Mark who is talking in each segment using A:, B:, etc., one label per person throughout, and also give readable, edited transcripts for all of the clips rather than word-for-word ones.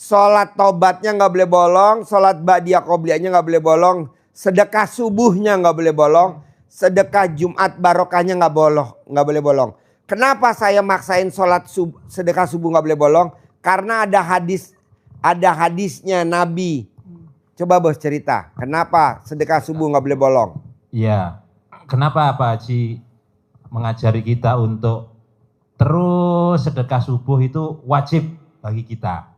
A: sholat tobatnya nggak boleh bolong, sholat ba'diyah qobliyahnya nggak boleh bolong, sedekah subuhnya nggak boleh bolong, sedekah Jumat barokahnya nggak boleh bolong. Kenapa saya maksain sholat sedekah subuh nggak boleh bolong? Karena ada hadisnya Nabi. Coba bos cerita, kenapa sedekah subuh nggak boleh bolong?
B: Iya, kenapa Pak Haji mengajari kita untuk terus sedekah subuh itu wajib bagi kita?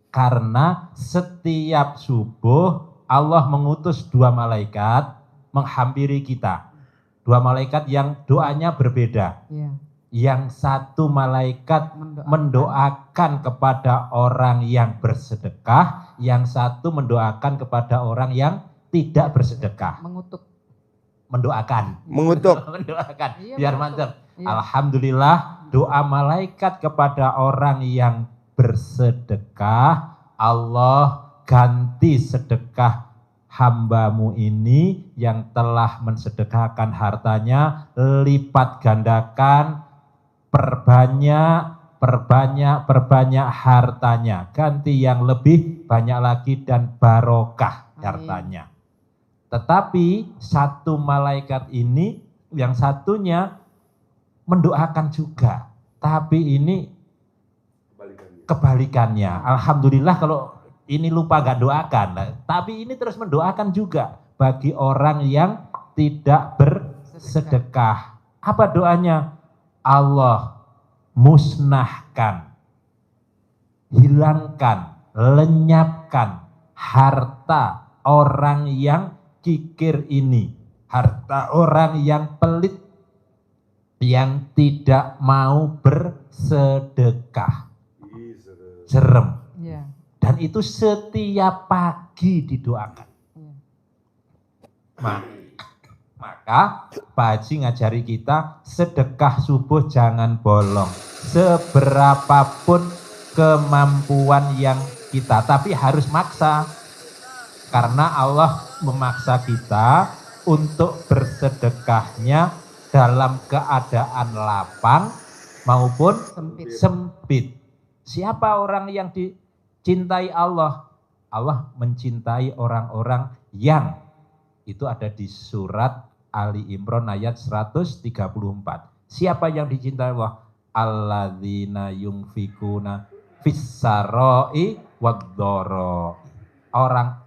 B: Karena setiap subuh Allah mengutus 2 malaikat menghampiri kita. 2 malaikat yang doanya berbeda.
C: Iya.
B: Yang satu malaikat mendoakan kepada orang yang bersedekah, yang satu mendoakan kepada orang yang tidak bersedekah. Mendoakan. Mendoakan.
C: Iya,
B: Biar mantap.
C: Iya.
B: Alhamdulillah doa malaikat kepada orang yang bersedekah, Allah ganti sedekah hambamu ini yang telah mensedekahkan hartanya, lipat gandakan, perbanyak hartanya, ganti yang lebih banyak lagi dan barokah hartanya. Tetapi satu malaikat ini, yang satunya mendoakan juga, tapi ini kebalikannya. Alhamdulillah kalau ini lupa gak doakan, tapi ini terus mendoakan juga bagi orang yang tidak bersedekah. Apa doanya? Allah musnahkan, hilangkan, lenyapkan harta orang yang kikir ini, harta orang yang pelit, yang tidak mau bersedekah. Serem.
C: Iya.
B: Dan itu setiap pagi didoakan. Maka Pak Haji ngajari kita sedekah subuh jangan bolong. Seberapapun kemampuan yang kita, tapi harus maksa. Karena Allah memaksa kita untuk bersedekahnya dalam keadaan lapang maupun sempit. Siapa orang yang dicintai Allah? Allah mencintai orang-orang yang, itu ada di surat Ali Imran ayat 134. Siapa yang dicintai Allah? Alladzina yunfikuna fis-sarai wad-dharra.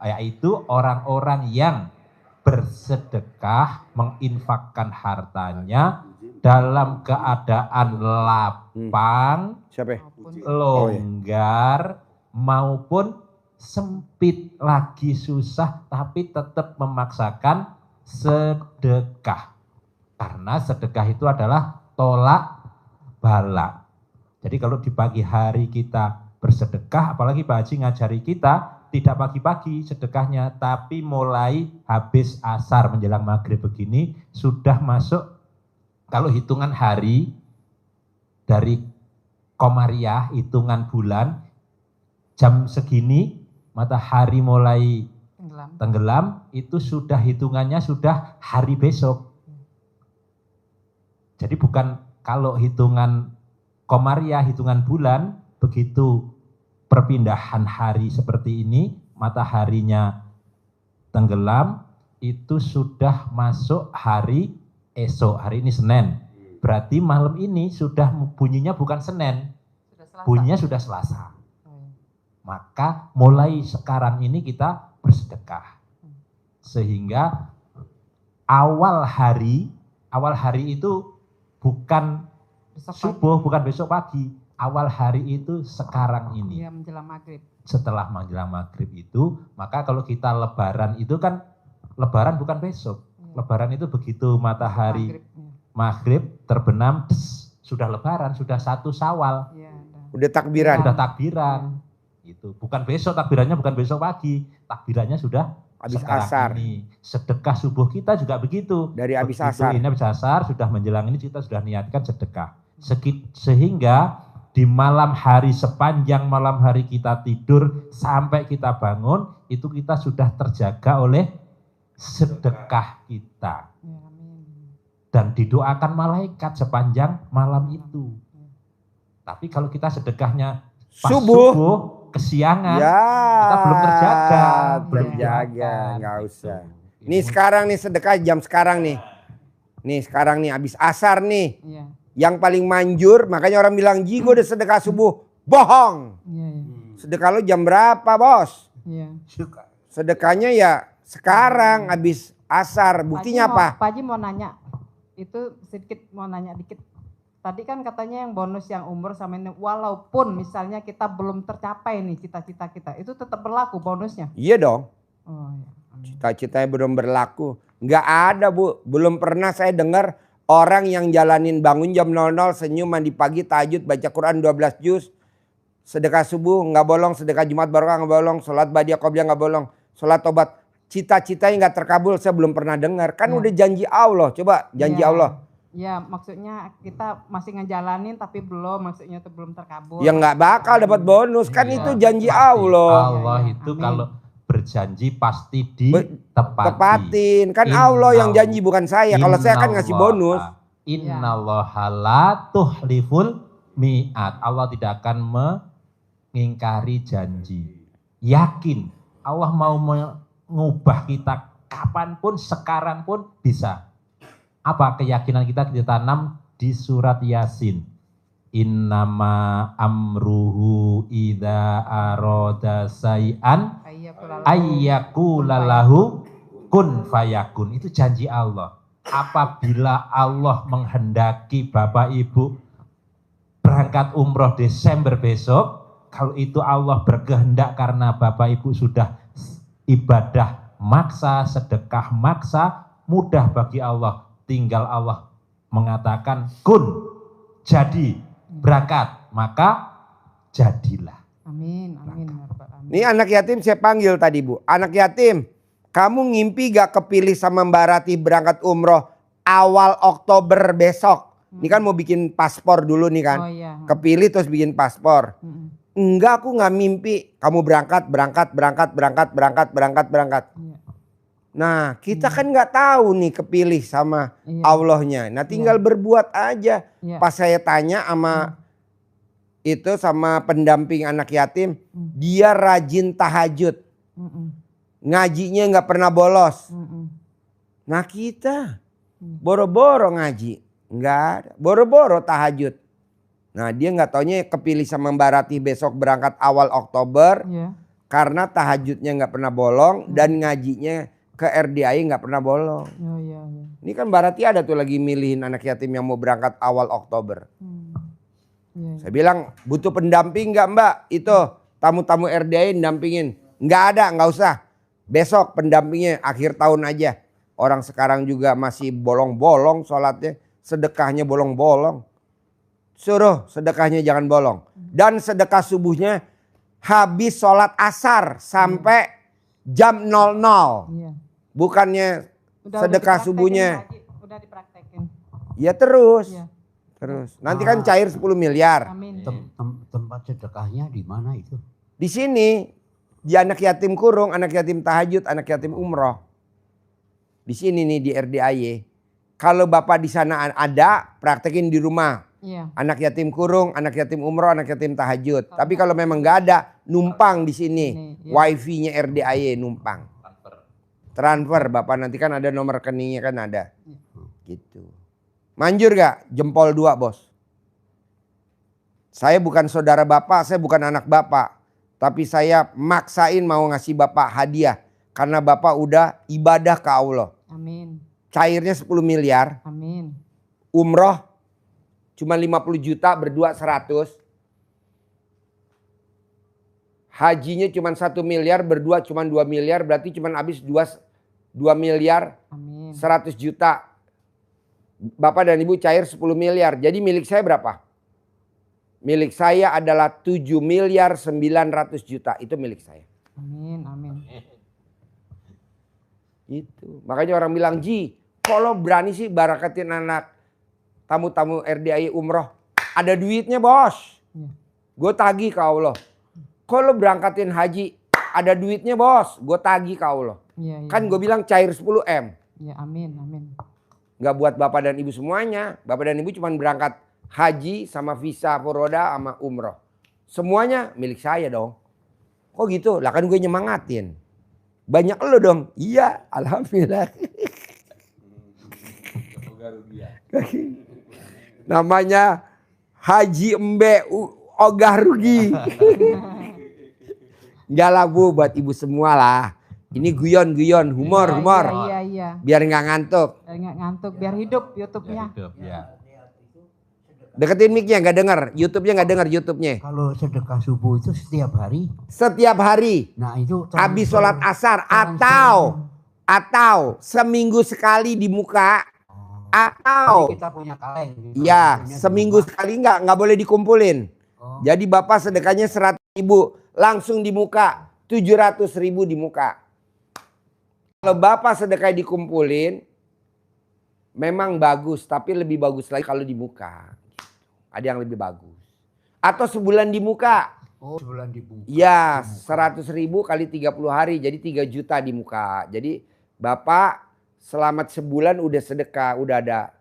B: Yaitu orang-orang yang bersedekah, menginfakkan hartanya dalam keadaan lapang, longgar, maupun sempit, lagi susah, tapi tetap memaksakan sedekah. Karena sedekah itu adalah tolak bala. Jadi kalau di pagi hari kita bersedekah, apalagi Pak Haji ngajari kita, tidak pagi-pagi sedekahnya, tapi mulai habis asar menjelang maghrib begini, sudah masuk, kalau hitungan hari dari Komariah, hitungan bulan, jam segini, matahari mulai tenggelam, itu sudah hitungannya sudah hari besok. Jadi bukan kalau hitungan Komariah, hitungan bulan, begitu perpindahan hari seperti ini, mataharinya tenggelam, itu sudah masuk hari esok, hari ini Senin. Berarti malam ini sudah bunyinya bukan Senin, bunyinya sudah Selasa. Maka mulai sekarang ini kita bersedekah. Sehingga awal hari itu bukan subuh, bukan besok pagi. Awal hari itu sekarang ini.
C: Ya, menjelang maghrib.
B: Setelah menjelang maghrib itu, maka kalau kita lebaran itu kan, lebaran bukan besok. Lebaran itu begitu matahari maghrib terbenam, sudah lebaran, sudah 1 Syawal.
C: Ya,
A: udah takbiran.
B: Sudah takbiran. Itu bukan besok, takbirannya bukan besok pagi. Takbirannya sudah
A: habis
B: sekarang
A: asar.
B: Ini. Sedekah subuh kita juga begitu.
A: Dari habis
B: begitu
A: asar.
B: Ini habis asar, sudah menjelang ini kita sudah niatkan sedekah. Sehingga di malam hari, sepanjang malam hari kita tidur sampai kita bangun, itu kita sudah terjaga oleh sedekah kita. Dan didoakan malaikat sepanjang malam itu. Tapi kalau kita sedekahnya pas subuh kesiangan.
A: Ya,
B: Kita belum terjaga.
A: terjaga, nggak
B: Gitu.
A: usah. Nih sekarang nih sedekah jam sekarang nih. Nih sekarang nih habis asar nih.
C: Iya.
A: Yang paling manjur, makanya orang bilang, Ji gue udah sedekah subuh. Bohong.
C: Iya.
A: Sedekah lo jam berapa bos?
C: Iya.
A: Sedekahnya ya sekarang habis asar. Buktinya apa?
C: Pak Haji mau nanya, itu sedikit mau nanya dikit. Tadi kan katanya yang bonus yang umur sama ini, walaupun misalnya kita belum tercapai nih cita-cita kita, itu tetap berlaku bonusnya?
A: Iya dong.
C: Oh iya. Amin.
A: Cita-citanya belum berlaku. Nggak ada Bu. Belum pernah saya dengar orang yang jalanin bangun jam 00, senyum, mandi pagi, tahajud, baca Quran 12 juz. Sedekah subuh nggak bolong, sedekah Jumat barokah nggak bolong, sholat badiah qobliyah nggak bolong, sholat tobat. Cita-citanya nggak terkabul, saya belum pernah dengar. Kan udah janji Allah, coba janji
C: Iya.
A: Allah.
C: Ya maksudnya kita masih ngejalanin tapi belum, maksudnya itu belum terkabul.
A: Ya nggak bakal dapat bonus, kan
B: Iya,
A: itu janji
B: pasti.
A: Allah.
B: Allah
C: Iya,
B: itu
C: amin.
B: kalau berjanji pasti ditepati.
A: Tepatin, kan Allah yang janji bukan saya. Kalau saya kan ngasih bonus.
B: Innallaha la tuhliful mi'at. Allah tidak akan mengingkari janji. Yakin Allah mau mengubah kita kapanpun, sekarang pun bisa. Apa keyakinan kita tanam di surat Yasin. Innama amruhu idza arada say'an ayyakulalahu kun fayakun. Itu janji Allah. Apabila Allah menghendaki Bapak Ibu berangkat umroh Desember besok, kalau itu Allah berkehendak karena Bapak Ibu sudah ibadah maksa, sedekah maksa, mudah bagi Allah. Tinggal Allah mengatakan kun, jadi berangkat, maka jadilah.
C: Amin, amin. Ya Rabbal Alamin.
A: Ini anak yatim saya panggil tadi Bu. Anak yatim, kamu ngimpi gak kepilih sama Mbak Rati berangkat umroh awal Oktober besok? Ini kan mau bikin paspor dulu nih kan.
C: Oh iya.
A: Kepilih terus bikin paspor.
C: Mm-mm.
A: Enggak, aku gak mimpi. Kamu berangkat.
C: Iya.
A: Nah kita kan gak tahu nih kepilih sama
C: Iya.
A: Allahnya. Nah tinggal berbuat aja.
C: Iya.
A: Pas saya tanya sama pendamping anak yatim, dia rajin tahajud.
C: Mm-mm.
A: Ngajinya nggak pernah bolos.
C: Mm-mm.
A: Nah kita boro-boro ngaji, nggak ada. Boro-boro tahajud. Nah dia nggak taunya kepilih sama Mbak Rati besok berangkat awal Oktober.
C: Iya.
A: Karena tahajudnya nggak pernah bolong dan ngajinya ke RDI nggak pernah bolong.
C: Oh iya, iya.
A: Ini kan Mbak Rati ada tuh lagi milihin anak yatim yang mau berangkat awal Oktober.
C: Iya.
A: Saya bilang butuh pendamping nggak Mbak? Itu tamu-tamu RDI dampingin. Nggak ada, nggak usah. Besok pendampingnya akhir tahun aja. Orang sekarang juga masih bolong-bolong sholatnya. Sedekahnya bolong-bolong. Suruh sedekahnya jangan bolong. Dan sedekah subuhnya habis sholat asar sampai jam 00.
C: Iya.
A: Bukannya sedekah
C: dipraktekin,
A: subuhnya.
C: Pak Haji. Udah dipraktekin.
A: Ya terus.
C: Iya.
A: Terus. Nanti kan cair 10 miliar.
C: Amin.
D: Tempat sedekahnya di mana itu?
A: Di sini, di anak yatim kurung, anak yatim tahajud, anak yatim umroh. Di sini nih di RDIY. Kalau Bapak di sana ada, praktekin di rumah.
C: Iya.
A: Anak yatim kurung, anak yatim umroh, anak yatim tahajud. Tapi kalau memang nggak ada, numpang di sini.
C: Iya.
A: Wifi-nya RDIY numpang. Transfer, Bapak nanti kan ada nomor rekeningnya kan ada. Gitu. Manjur gak? Jempol 2 bos. Saya bukan saudara Bapak, saya bukan anak Bapak. Tapi saya maksain mau ngasih Bapak hadiah. Karena Bapak udah ibadah ke Allah.
C: Amin.
A: Cairnya 10 miliar.
C: Amin.
A: Umroh cuma 50 juta, berdua 100. Hajinya cuma 1 miliar, berdua cuma 2 miliar. Berarti cuma habis 2 miliar
C: Amin.
A: 100 juta. Bapak dan Ibu cair 10 miliar. Jadi milik saya berapa? Milik saya adalah 7 miliar 900 juta. Itu milik saya.
C: Amin. Amin.
A: Itu. Makanya orang bilang, Ji, kalau berani sih barakatin anak tamu-tamu RDI umroh. Ada duitnya bos. Gue tagih ke Allah. Kalau berangkatin haji, ada duitnya bos. Gue tagih ke Allah.
C: Iya, iya.
A: Kan gue bilang cair 10 M.
C: Ya, amin. Amin.
A: Gak buat Bapak dan Ibu semuanya. Bapak dan Ibu cuma berangkat haji sama visa furoda sama umroh. Semuanya milik saya dong. Kok gitu? Lah kan gue nyemangatin. Banyak lo dong. Iya, alhamdulillah. Namanya Haji Embe Ogah Rugi. Enggak lah Bu, buat ibu semua lah. Ini guyon-guyon, humor.
C: Iya.
A: Biar nggak ngantuk.
C: Biar nggak ngantuk, biar hidup YouTube-nya.
B: Hidup, ya.
A: Deketin mic-nya, nggak denger. YouTube-nya nggak denger, YouTube-nya.
D: Kalau sedekah subuh itu setiap hari.
A: Setiap hari.
D: Nah itu
A: Habis sholat asar atau seminggu sekali di muka atau
D: kita punya kaleng. Gitu.
A: ya
D: Punya di
A: seminggu
D: rumah.
A: sekali nggak boleh dikumpulin.
D: Oh.
A: Jadi Bapak sedekahnya 100.000 langsung di muka 700.000 di muka. Kalau Bapak sedekah dikumpulin memang bagus, tapi lebih bagus lagi kalau di muka. Ada yang lebih bagus. Atau sebulan di muka.
D: Oh, sebulan dibuka.
A: Ya, 100.000 kali 30 hari, jadi 3 juta di muka. Jadi Bapak selamat sebulan udah sedekah, udah ada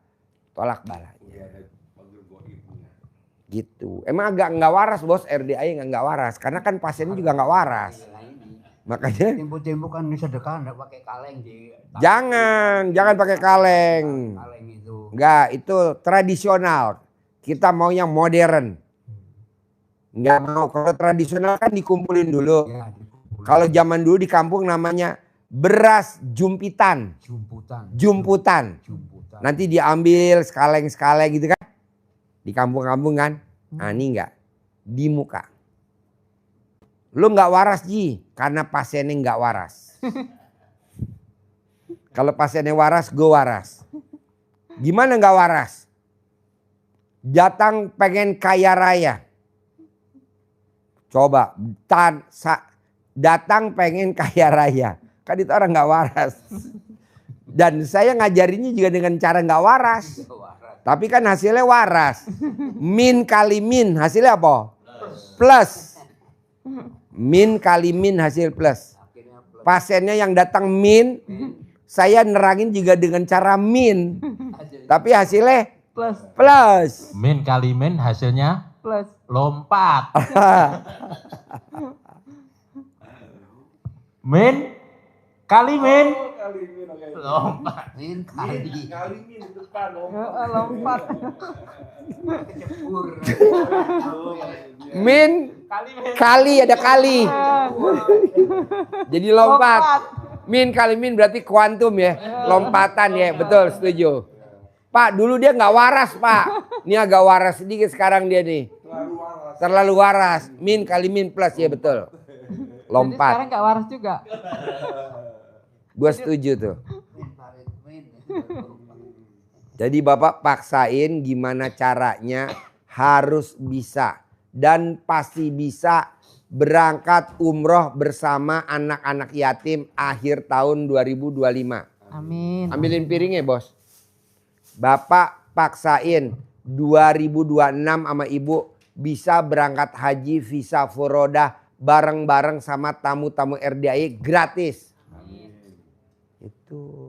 A: tolak balanya. Gitu. Emang agak nggak waras bos, RDA nggak waras. Karena kan pasiennya juga nggak waras. Makanya
D: Tempo-tempo kan sedekah enggak pakai kaleng di.
A: jangan pakai kaleng.
D: Kaleng itu.
A: Enggak, itu tradisional. Kita mau yang modern. Enggak mau. Kalau tradisional kan dikumpulin dulu.
D: Ya, dikumpulin.
A: Kalau zaman dulu di kampung namanya beras jumpitan. Jumputan. Nanti diambil sekaleng-sekaleng gitu kan. Di kampung-kampung kan. Nah ini enggak. Di muka. Lu enggak waras Ji. Karena pasiennya enggak waras. Kalau pasiennya waras, gue waras. Gimana enggak waras? Datang pengen kaya raya. Coba. Datang pengen kaya raya. Kan itu orang nggak waras. Dan saya ngajarinnya juga dengan cara nggak waras. Tapi kan hasilnya waras. Min kali min hasilnya apa? Plus. Min kali min hasil plus. Pasiennya yang datang min. Saya nerangin juga dengan cara min. Tapi hasilnya plus.
B: Min kali min hasilnya
C: Plus.
B: lompat. Min kali min lompat.
D: Min kali.
C: Lompat.
A: Min kali ada kali. Jadi lompat. Min kali min berarti kuantum ya. Lompatan ya. Betul, setuju. Pak, dulu dia nggak waras, Pak. Ini agak waras sedikit sekarang dia nih. Terlalu waras. Min kali min plus ya betul.
C: Jadi
A: Lompat.
C: sekarang nggak waras juga.
A: Gue setuju tuh. Jadi Bapak paksain gimana caranya harus bisa. Dan pasti bisa berangkat umroh bersama anak-anak yatim akhir tahun 2025.
C: Amin.
A: Ambilin piringnya bos. Bapak paksain 2026 sama ibu bisa berangkat haji visa furodah bareng-bareng sama tamu-tamu RDAI gratis. Itu.